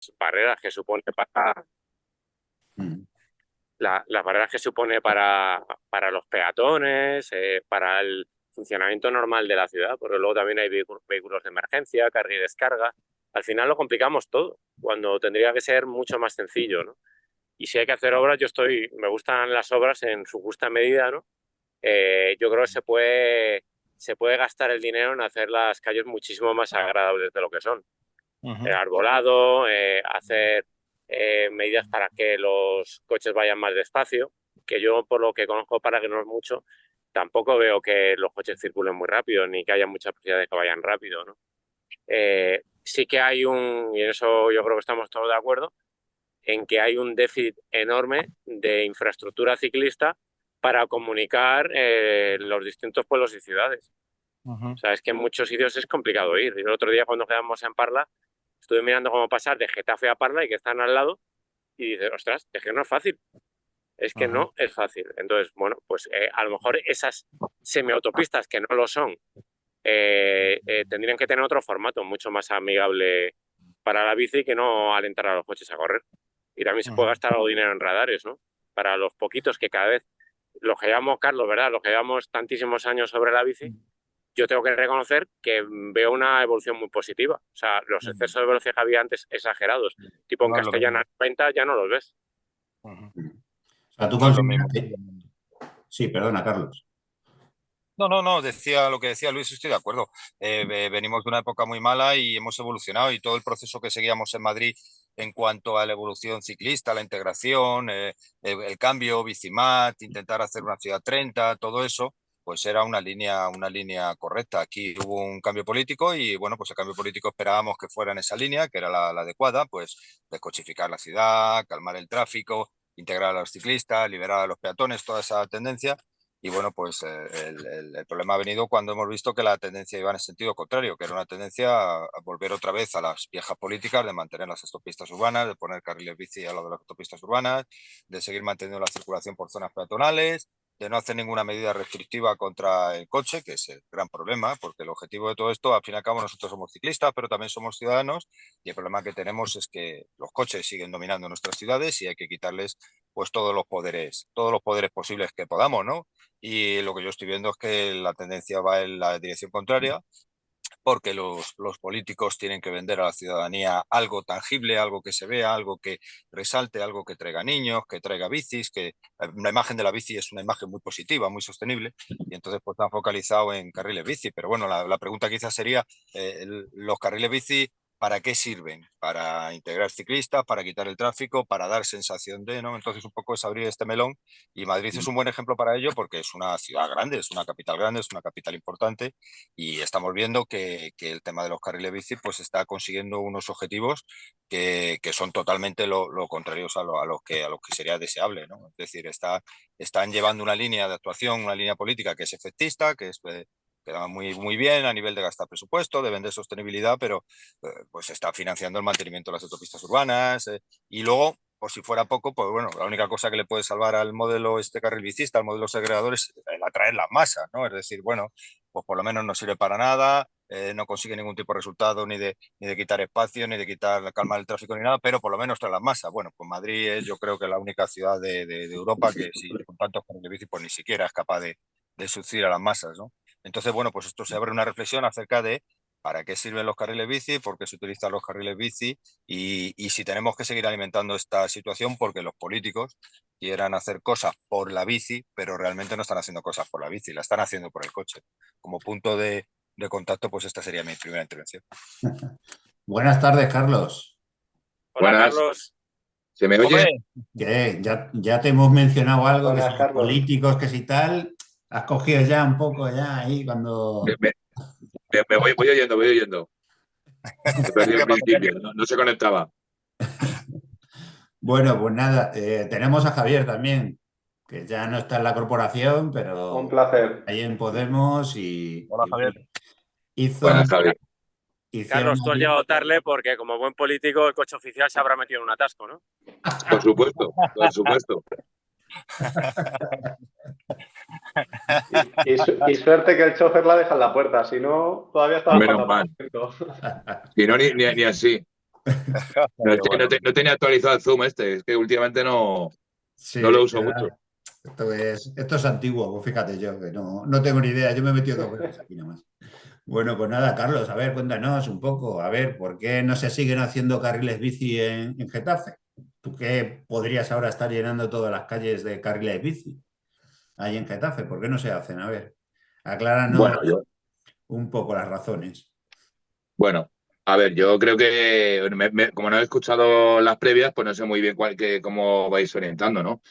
las barreras que supone para las barreras que supone para los peatones, para el funcionamiento normal de la ciudad, porque luego también hay vehículos de emergencia, carga y descarga. Al final lo complicamos todo, cuando tendría que ser mucho más sencillo, ¿no? Y si hay que hacer obras, me gustan las obras en su justa medida, ¿no? Yo creo que se puede gastar el dinero en hacer las calles muchísimo más agradables de lo que son. El arbolado, hacer medidas para que los coches vayan más despacio, que yo por lo que conozco, para que no es mucho, tampoco veo que los coches circulen muy rápido ni que haya mucha posibilidad de que vayan rápido, ¿no? Sí que hay y en eso yo creo que estamos todos de acuerdo, en que hay un déficit enorme de infraestructura ciclista para comunicar los distintos pueblos y ciudades. O sea, es que en muchos sitios es complicado ir. Y el otro día cuando quedamos en Parla, estuve mirando cómo pasar de Getafe a Parla y que están al lado, y dices, ostras, es que no es fácil. Es que no es fácil. Entonces, bueno, pues a lo mejor esas semiautopistas que no lo son, tendrían que tener otro formato mucho más amigable para la bici, que no alentar a los coches a correr. Y también se puede gastar algo de dinero en radares, ¿no? Para los poquitos que cada vez, los que llevamos, Carlos, ¿verdad? Los que llevamos tantísimos años sobre la bici, yo tengo que reconocer que veo una evolución muy positiva. O sea, los excesos de velocidad que había antes exagerados, tipo en No es lo Castellana mismo. 90, ya no los ves. O sea, tú No es lo consideras mismo. que... Sí, perdona, Carlos. No, decía lo que decía Luis, estoy de acuerdo. Venimos de una época muy mala y hemos evolucionado, y todo el proceso que seguíamos en Madrid en cuanto a la evolución ciclista, la integración, el cambio, Bicimat, intentar hacer una ciudad 30, todo eso, pues era una línea correcta. Aquí hubo un cambio político y bueno, pues el cambio político esperábamos que fuera en esa línea, que era la adecuada, pues descochificar la ciudad, calmar el tráfico, integrar a los ciclistas, liberar a los peatones, toda esa tendencia. Y bueno, pues el problema ha venido cuando hemos visto que la tendencia iba en el sentido contrario, que era una tendencia a volver otra vez a las viejas políticas de mantener las autopistas urbanas, de poner carriles bici a lo de las autopistas urbanas, de seguir manteniendo la circulación por zonas peatonales, de no hacer ninguna medida restrictiva contra el coche, que es el gran problema, porque el objetivo de todo esto, al fin y al cabo, nosotros somos ciclistas, pero también somos ciudadanos, y el problema que tenemos es que los coches siguen dominando nuestras ciudades y hay que quitarles pues todos los poderes posibles que podamos, ¿no? Y lo que yo estoy viendo es que la tendencia va en la dirección contraria, porque los políticos tienen que vender a la ciudadanía algo tangible, algo que se vea, algo que resalte, algo que traiga niños, que traiga bicis, que la imagen de la bici es una imagen muy positiva, muy sostenible, y entonces pues están focalizados en carriles bici. Pero bueno, la pregunta quizás sería, los carriles bici, ¿para qué sirven? ¿Para integrar ciclistas, para quitar el tráfico, para dar sensación de, ¿no? Entonces un poco es abrir este melón, y Madrid es un buen ejemplo para ello porque es una ciudad grande, es una capital importante, y estamos viendo que el tema de los carriles bici pues está consiguiendo unos objetivos que son totalmente lo contrarios a los que sería deseable, ¿no? Es decir, están llevando una línea de actuación, una línea política que es efectista, que da muy bien a nivel de gastar presupuesto, de vender sostenibilidad, pero pues está financiando el mantenimiento de las autopistas urbanas, y luego, por si fuera poco, pues bueno, la única cosa que le puede salvar al modelo este carril bicista, al modelo segregador, es el atraer las masas, ¿no? Es decir, bueno, pues por lo menos no sirve para nada, no consigue ningún tipo de resultado, ni de quitar espacio, ni de calmar el tráfico, ni nada, pero por lo menos trae las masas. Bueno, pues Madrid es, yo creo, que la única ciudad de Europa que, sí, con tantos carriles bici, pues ni siquiera es capaz de seducir a las masas, ¿no? Entonces, bueno, pues esto se abre una reflexión acerca de para qué sirven los carriles bici, por qué se utilizan los carriles bici, y si tenemos que seguir alimentando esta situación porque los políticos quieran hacer cosas por la bici, pero realmente no están haciendo cosas por la bici, la están haciendo por el coche. Como punto de contacto, pues esta sería mi primera intervención. Buenas tardes, Carlos. Hola, Buenas, Carlos. ¿se me Hombre, oye? ¿Qué? Ya te hemos mencionado algo, que Buenas, si Carlos. políticos, que si tal. Has cogido ya un poco ya ahí Me, cuando... me- voy oyendo, voy oyendo. He perdido el ¿qué pasa? principio, no se conectaba. Bueno, pues nada, tenemos a Javier también, que ya no está en la corporación, Un pero placer. ahí en Podemos Hola, y Javier. bueno, hizo, Buenas, Javi. hicieron Carlos, tú has allí... llegado tarde porque como buen político el coche oficial se habrá metido en un atasco, ¿no? Por supuesto, por supuesto. Y suerte que el chofer la deja en la puerta, si no, todavía estaba Menos pasando mal. por dentro. Si no, ni así. No, es Qué que bueno. no tenía actualizado el Zoom es que últimamente Sí, no lo uso mucho. ¿verdad? Esto es antiguo, pues fíjate yo, que no tengo ni idea. Yo me he metido 2 veces aquí nomás. Bueno, pues nada, Carlos, a ver, cuéntanos un poco, a ver, ¿por qué no se siguen haciendo carriles bici en Getafe? ¿Tú qué podrías ahora estar llenando todas las calles de carriles bici ahí en Getafe? ¿Por qué no se hacen? A ver, acláranos Bueno, yo, un poco las razones. bueno, a ver, yo creo que como no he escuchado las previas, pues no sé muy bien cómo vais orientando, ¿no?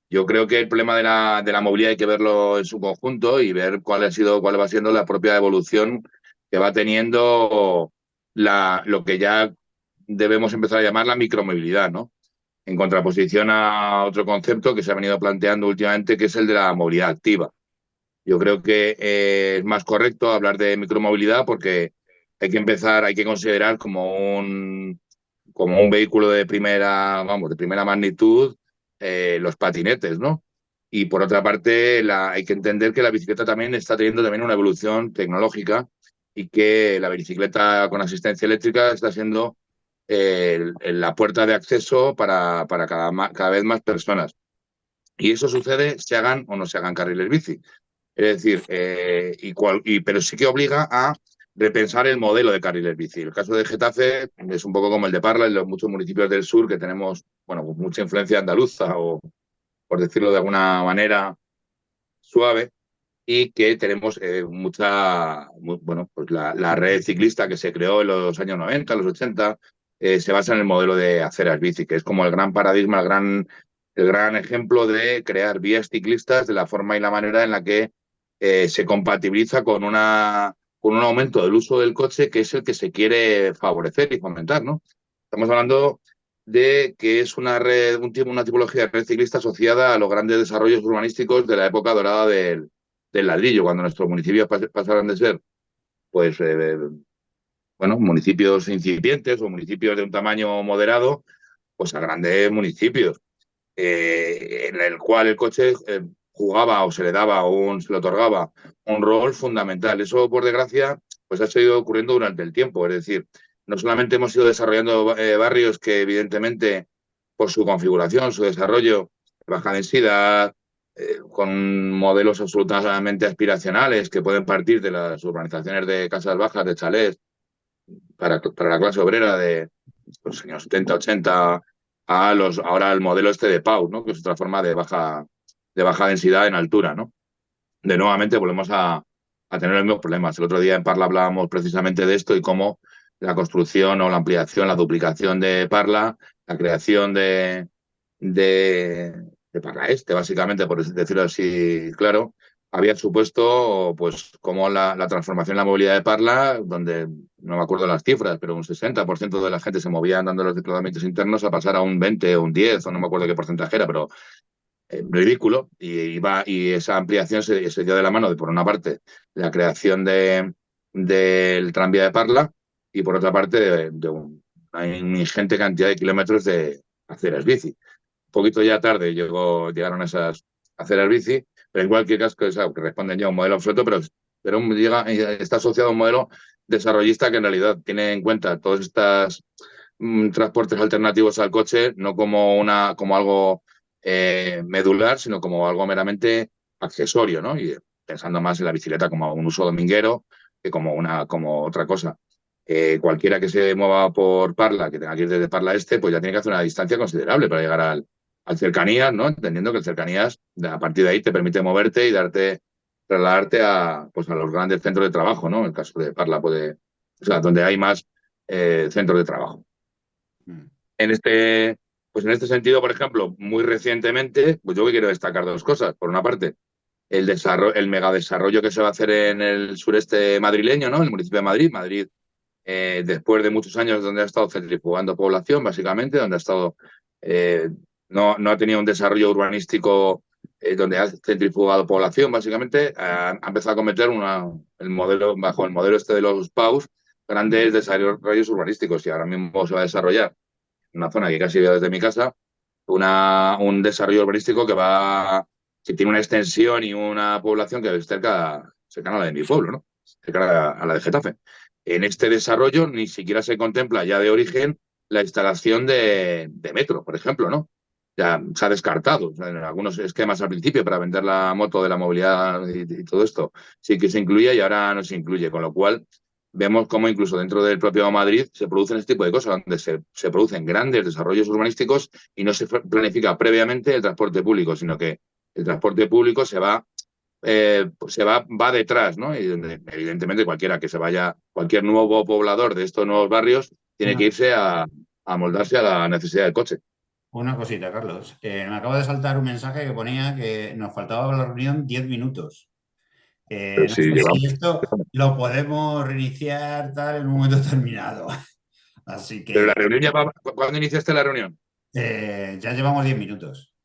Yo creo que el problema de la movilidad hay que verlo en su conjunto y ver cuál va siendo la propia evolución que va teniendo lo que ya debemos empezar a llamar la micromovilidad, ¿no? En contraposición a otro concepto que se ha venido planteando últimamente, que es el de la movilidad activa. Yo creo que es más correcto hablar de micromovilidad porque hay que considerar como un vehículo de primera, vamos, de primera magnitud, los patinetes, ¿no? Y por otra parte, hay que entender que la bicicleta también está teniendo también una evolución tecnológica y que la bicicleta con asistencia eléctrica está siendo la puerta de acceso para cada vez más personas. Y eso sucede se hagan o no se hagan carriles bici. Es decir, pero sí que obliga a repensar el modelo de carriles bici. El caso de Getafe es un poco como el de Parla en los muchos municipios del sur que tenemos, bueno, pues mucha influencia andaluza o, por decirlo de alguna manera, suave, y que tenemos bueno, pues la red ciclista que se creó en los años 90, los 80, se basa en el modelo de aceras bici, que es como el gran paradigma, el gran ejemplo de crear vías ciclistas de la forma y la manera en la que se compatibiliza con un aumento del uso del coche, que es el que se quiere favorecer y fomentar, ¿no? Estamos hablando de que es una tipología de red ciclista asociada a los grandes desarrollos urbanísticos de la época dorada del ladrillo, cuando nuestros municipios pasaron de ser, pues, bueno, municipios incipientes o municipios de un tamaño moderado, pues a grandes municipios, en el cual el coche jugaba o se le daba o se le otorgaba un rol fundamental. Eso, por desgracia, pues ha seguido ocurriendo durante el tiempo. Es decir, no solamente hemos ido desarrollando barrios que, evidentemente, por su configuración, su desarrollo, baja densidad, con modelos absolutamente aspiracionales que pueden partir de las urbanizaciones de casas bajas, de chalés, para la clase obrera de los años 70, 80, ahora el modelo este de Pau, ¿no? Que es otra forma de baja densidad en altura, ¿no? De nuevamente volvemos a tener los mismos problemas. El otro día en Parla hablábamos precisamente de esto y cómo la construcción o la ampliación, la duplicación de Parla, la creación de, de Parla Este, básicamente, por decirlo así, claro, había supuesto pues como la transformación en la movilidad de Parla, donde no me acuerdo las cifras, pero un 60% de la gente se movía andando los desplazamientos internos a pasar a un 20 o un 10, o no me acuerdo qué porcentaje era, pero ridículo. Y esa ampliación se dio de la mano de, por una parte, la creación del tranvía de Parla y, por otra parte, de una ingente cantidad de kilómetros de aceras bici. Un poquito ya tarde llegaron esas aceras bici, pero en cualquier caso, que responden ya a un modelo obsoleto, pero está asociado a un modelo desarrollista que en realidad tiene en cuenta todos estos transportes alternativos al coche, no como algo medular, sino como algo meramente accesorio, ¿no? Y pensando más en la bicicleta como un uso dominguero que como otra cosa. Cualquiera que se mueva por Parla, que tenga que ir desde Parla Este, pues ya tiene que hacer una distancia considerable para llegar al Cercanías, ¿no? Entendiendo que el Cercanías, a partir de ahí, te permite moverte y trasladarte pues a los grandes centros de trabajo, ¿no? En el caso de Parla o sea, donde hay más centros de trabajo. Mm. En pues en este sentido, por ejemplo, muy recientemente, pues yo quiero destacar dos cosas. Por una parte, el megadesarrollo que se va a hacer en el sureste madrileño, ¿no? En el municipio de Madrid. Madrid, después de muchos años donde ha estado centrifugando población, básicamente, donde ha estado, no ha tenido un desarrollo urbanístico donde ha centrifugado población, básicamente, ha empezado a cometer bajo el modelo este de los PAUs, grandes desarrollos urbanísticos, y ahora mismo se va a desarrollar una zona que casi veo desde mi casa, un desarrollo urbanístico que tiene una extensión y una población que es cercana a la de mi pueblo, ¿no? Cercana a la de Getafe. En este desarrollo ni siquiera se contempla ya de origen la instalación de metro, por ejemplo, ¿no? Ya se ha descartado. O sea, en algunos esquemas al principio para vender la moto de la movilidad y todo esto sí que se incluía y ahora no se incluye, con lo cual vemos cómo incluso dentro del propio Madrid se producen este tipo de cosas, donde se producen grandes desarrollos urbanísticos y no se planifica previamente el transporte público, sino que el transporte público pues va detrás, ¿no? Y evidentemente cualquiera que se vaya, cualquier nuevo poblador de estos nuevos barrios tiene que irse a moldarse a la necesidad del coche. Una cosita, Carlos. Me acaba de saltar un mensaje que ponía que nos faltaba para la reunión 10 minutos. Pero No si sé llevamos, si esto lo podemos reiniciar tal en un momento determinado. Así pero la que reunión ya va. ¿Cuándo iniciaste la reunión? ya llevamos 10 minutos.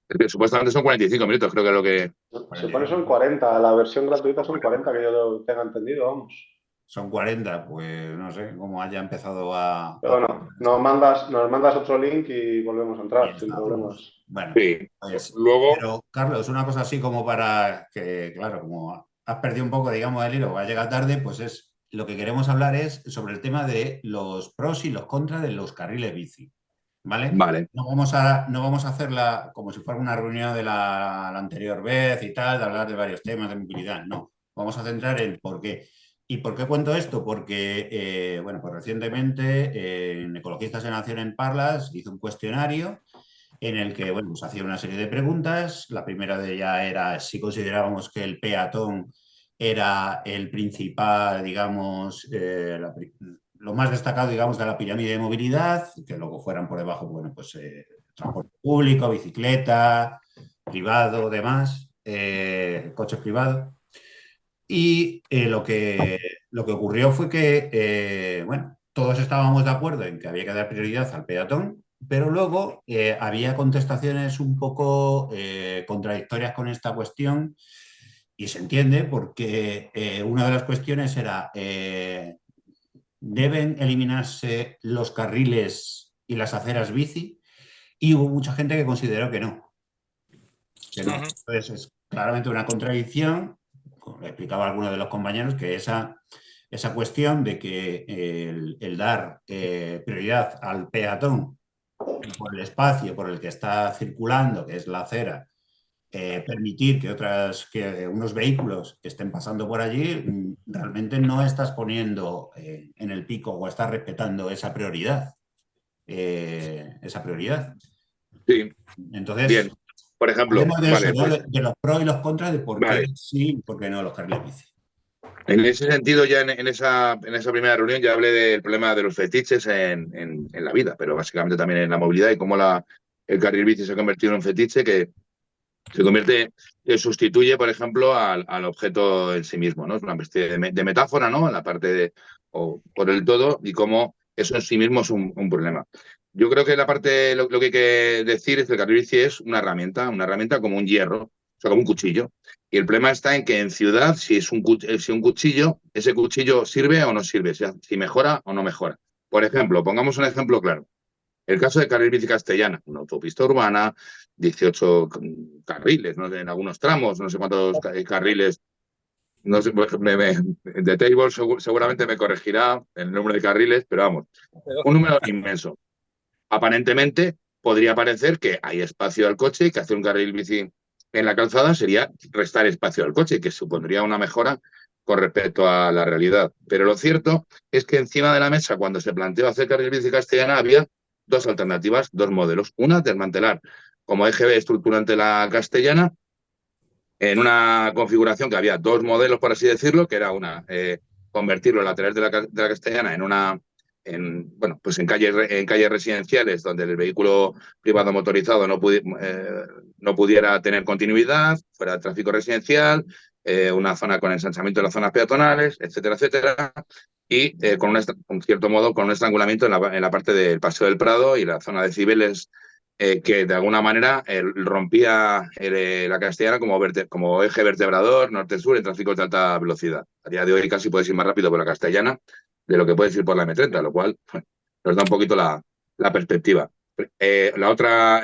Es que supuestamente son 45 minutos, creo que es lo que. Se pone son 40, la versión gratuita son 40, que yo lo tenga entendido, vamos. Son 40, pues no sé cómo haya empezado a... Pero bueno, nos mandas otro link y volvemos a Y entrar, sin está. problemas. Bueno, Sí. pues, Luego, pero Carlos, una cosa así como para que, claro, como has perdido un poco, digamos, el hilo, va a llegar tarde, pues es lo que queremos hablar es sobre el tema de los pros y los contras de los carriles bici, ¿vale? vale. No vamos a hacerla como si fuera una reunión de la anterior vez y tal, de hablar de varios temas de movilidad, no. Vamos a centrar en por qué. ¿Y por qué cuento esto? Porque, bueno, pues recientemente en Ecologistas en Acción en Parlas hizo un cuestionario en el que, bueno, pues hacía una serie de preguntas. La primera de ellas era si considerábamos que el peatón era el principal, digamos, lo más destacado, digamos, de la pirámide de movilidad, que luego fueran por debajo, bueno, pues transporte público, bicicleta, privado, demás, coches privados. Y lo que ocurrió fue que, bueno, todos estábamos de acuerdo en que había que dar prioridad al peatón, pero luego había contestaciones un poco contradictorias con esta cuestión y se entiende porque una de las cuestiones era, ¿deben eliminarse los carriles y las aceras bici? Y hubo mucha gente que consideró que no. Que no. Entonces es claramente una contradicción, como le explicaba a alguno de los compañeros, que esa cuestión de que el dar prioridad al peatón por el espacio por el que está circulando, que es la acera, permitir que unos vehículos estén pasando por allí, realmente no estás poniendo en el pico o estás respetando esa prioridad. Sí, Entonces, bien. Por ejemplo, hablemos de eso, vale, ¿no? pues De los pros y los contras, de por qué vale. sí y por qué no los carriles bici. En ese sentido, ya en esa primera reunión ya hablé del problema de los fetiches en la vida, pero básicamente también en la movilidad y cómo el carril bici se ha convertido en un fetiche que que sustituye, por ejemplo, al objeto en sí mismo, ¿no? Es una especie de metáfora, ¿no? En la parte o por el todo, y cómo eso en sí mismo es un problema. Yo creo que lo que hay que decir es que el carril bici es una herramienta como un hierro, o sea, como un cuchillo. Y el problema está en que en ciudad, si es un cuchillo, ese cuchillo sirve o no sirve, si mejora o no mejora. Por ejemplo, pongamos un ejemplo claro. El caso de carril bici castellana, una autopista urbana, 18 carriles, ¿no? En algunos tramos, no sé cuántos carriles, no sé, de Table seguramente me corregirá el número de carriles, pero vamos, un número inmenso. Aparentemente podría parecer que hay espacio al coche y que hacer un carril bici en la calzada sería restar espacio al coche, que supondría una mejora con respecto a la realidad. Pero lo cierto es que encima de la mesa, cuando se planteó hacer carril bici castellana, había dos alternativas, dos modelos. Una, desmantelar como eje estructurante la castellana en una configuración que había dos modelos, por así decirlo, que era una, convertir los laterales de la castellana bueno, pues en calles residenciales donde el vehículo privado motorizado no pudiera tener continuidad, fuera de tráfico residencial, una zona con ensanchamiento de las zonas peatonales, etcétera, etcétera, y con un cierto modo con un estrangulamiento en la parte del Paseo del Prado y la zona de Cibeles, que de alguna manera rompía la castellana como eje vertebrador norte-sur en tráfico de alta velocidad. A día de hoy casi puedes ir más rápido por la castellana de lo que puedes ir por la M30, lo cual nos da un poquito la perspectiva. La otra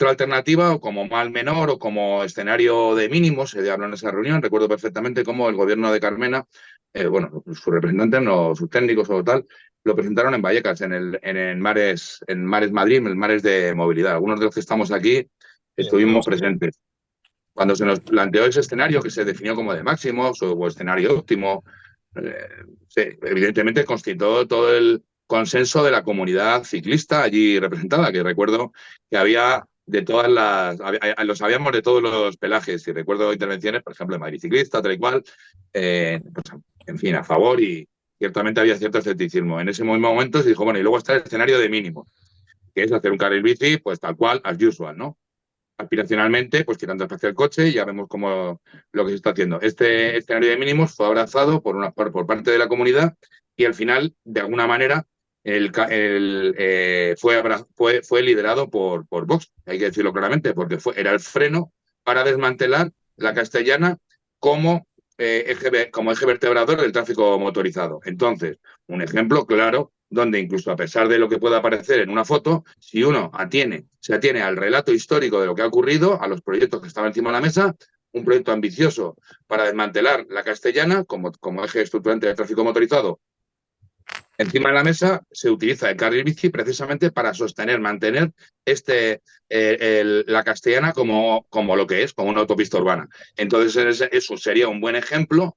alternativa, o como mal menor o como escenario de mínimos, se habló en esa reunión, recuerdo perfectamente cómo el gobierno de Carmena, bueno, sus representantes, no sus técnicos o tal, lo presentaron en Vallecas, en Mares Madrid, en Mares de Movilidad. Algunos de los que estamos aquí estuvimos presentes. Cuando se nos planteó ese escenario que se definió como de máximos o escenario óptimo, evidentemente constituyó todo el consenso de la comunidad ciclista allí representada, que recuerdo que había de todas lo sabíamos de todos los pelajes, y recuerdo intervenciones, por ejemplo, de Madrid Ciclista, tal y cual, pues, en fin, a favor, y ciertamente había cierto escepticismo. En ese mismo momento se dijo, bueno, y luego está el escenario de mínimo, que es hacer un carril bici, pues tal cual, as usual, ¿no? Aspiracionalmente, pues quitando espacio al coche, y ya vemos cómo lo que se está haciendo. Este escenario de mínimos fue abrazado por parte de la comunidad, y al final, de alguna manera, fue liderado por Vox, hay que decirlo claramente, porque era el freno para desmantelar la Castellana como eje vertebrador del tráfico motorizado. Entonces, un ejemplo claro donde incluso a pesar de lo que pueda aparecer en una foto, si uno se atiene al relato histórico de lo que ha ocurrido, a los proyectos que estaban encima de la mesa, un proyecto ambicioso para desmantelar la Castellana como eje estructurante del tráfico motorizado. Encima de la mesa se utiliza el carril bici precisamente para mantener la Castellana como lo que es, como una autopista urbana. Entonces, eso sería un buen ejemplo,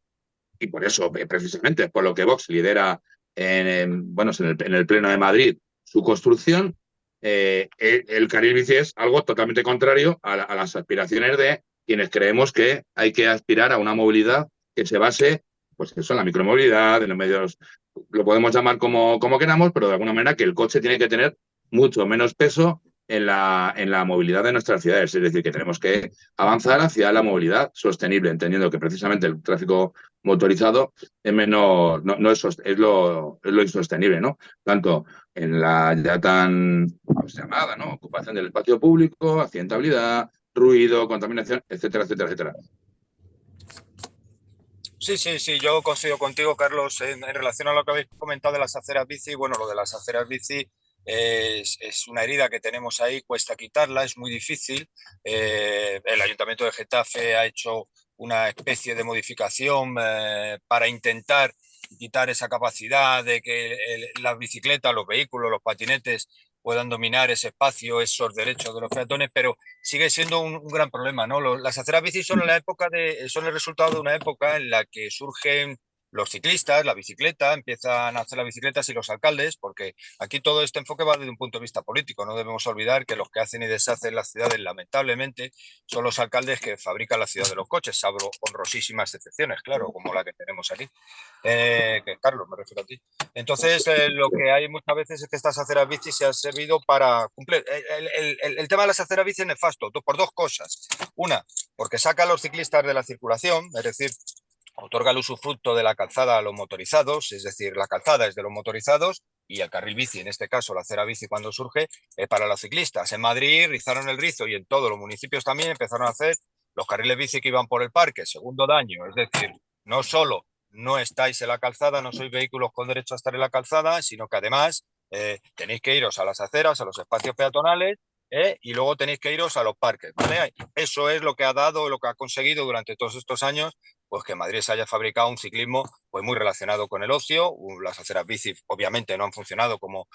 y por eso, precisamente, por lo que Vox lidera en el Pleno de Madrid su construcción, el carril bici es algo totalmente contrario a las aspiraciones de quienes creemos que hay que aspirar a una movilidad que se base, pues eso, en la micromovilidad, en los medios, lo podemos llamar como queramos, pero de alguna manera que el coche tiene que tener mucho menos peso en la movilidad de nuestras ciudades. Es decir, que tenemos que avanzar hacia la movilidad sostenible, entendiendo que precisamente el tráfico motorizado es menos, no es lo insostenible, ¿no? Tanto en la ya tan llamada, ¿no? Ocupación del espacio público, accidentabilidad, ruido, contaminación, etcétera, etcétera, etcétera. Sí, yo coincido contigo, Carlos, en relación a lo que habéis comentado de las aceras bici. Bueno, lo de las aceras bici es una herida que tenemos ahí, cuesta quitarla, es muy difícil. El Ayuntamiento de Getafe ha hecho una especie de modificación para intentar quitar esa capacidad de que las bicicletas, los vehículos, los patinetes puedan dominar ese espacio, esos derechos de los peatones, pero sigue siendo un gran problema, ¿no? Las aceras bici son son el resultado de una época en la que surgen los ciclistas, la bicicleta, empiezan a hacer las bicicletas y los alcaldes, porque aquí todo este enfoque va desde un punto de vista político. No debemos olvidar que los que hacen y deshacen las ciudades, lamentablemente, son los alcaldes que fabrican la ciudad de los coches, salvo honrosísimas excepciones, claro, como la que tenemos aquí. Que Carlos, me refiero a ti. Entonces, lo que hay muchas veces es que estas aceras bici se han servido para cumplir. El tema de las aceras bici es nefasto por dos cosas. Una, porque saca a los ciclistas de la circulación, es decir, otorga el usufructo de la calzada a los motorizados, es decir, la calzada es de los motorizados y el carril bici, en este caso la acera bici cuando surge, para los ciclistas. En Madrid rizaron el rizo y en todos los municipios también empezaron a hacer los carriles bici que iban por el parque, segundo daño, es decir, no solo no estáis en la calzada, no sois vehículos con derecho a estar en la calzada, sino que además tenéis que iros a las aceras, a los espacios peatonales, y luego tenéis que iros a los parques, ¿vale? Eso es lo que ha dado, lo que ha conseguido durante todos estos años, pues que Madrid se haya fabricado un ciclismo pues muy relacionado con el ocio. Las aceras bici obviamente no han funcionado como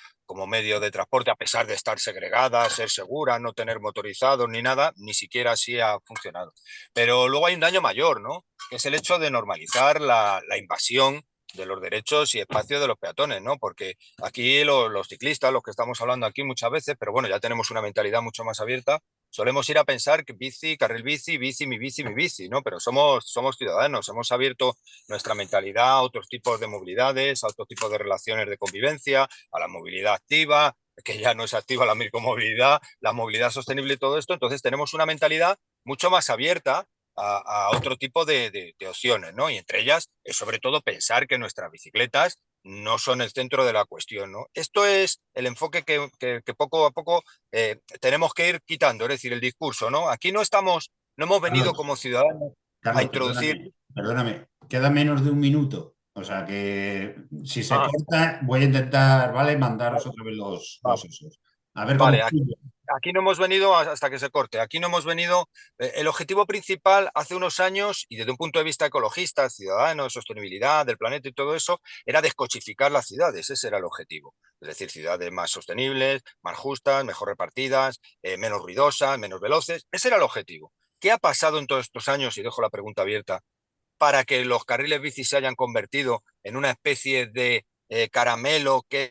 medio de transporte, a pesar de estar segregadas, ser seguras, no tener motorizados ni nada, ni siquiera así ha funcionado. Pero luego hay un daño mayor, ¿no? Que es el hecho de normalizar la invasión de los derechos y espacios de los peatones, ¿no? Porque aquí los ciclistas, los que estamos hablando aquí muchas veces, pero bueno, ya tenemos una mentalidad mucho más abierta, solemos ir a pensar que bici, carril bici, bici, mi bici, ¿no? Pero somos ciudadanos, hemos abierto nuestra mentalidad a otros tipos de movilidades, a otros tipos de relaciones de convivencia, a la movilidad activa, que ya no es activa la micromovilidad, la movilidad sostenible y todo esto. Entonces tenemos una mentalidad mucho más abierta a otro tipo de opciones, ¿no? Y entre ellas es sobre todo pensar que nuestras bicicletas no son el centro de la cuestión, ¿no? Esto es el enfoque que poco a poco tenemos que ir quitando, es decir, el discurso, ¿no? Aquí no hemos venido Carlos, como ciudadanos a introducir... perdóname, queda menos de un minuto. O sea que si se corta, voy a intentar, ¿vale? Mandaros otra vez los esos. A ver cómo Vale, aquí no hemos venido hasta que se corte. Aquí no hemos venido. El objetivo principal hace unos años, y desde un punto de vista ecologista, ciudadano, de sostenibilidad del planeta y todo eso, era descochificar las ciudades. Ese era el objetivo. Es decir, ciudades más sostenibles, más justas, mejor repartidas, menos ruidosas, menos veloces. Ese era el objetivo. ¿Qué ha pasado en todos estos años? Y dejo la pregunta abierta, para que los carriles bici se hayan convertido en una especie de caramelo que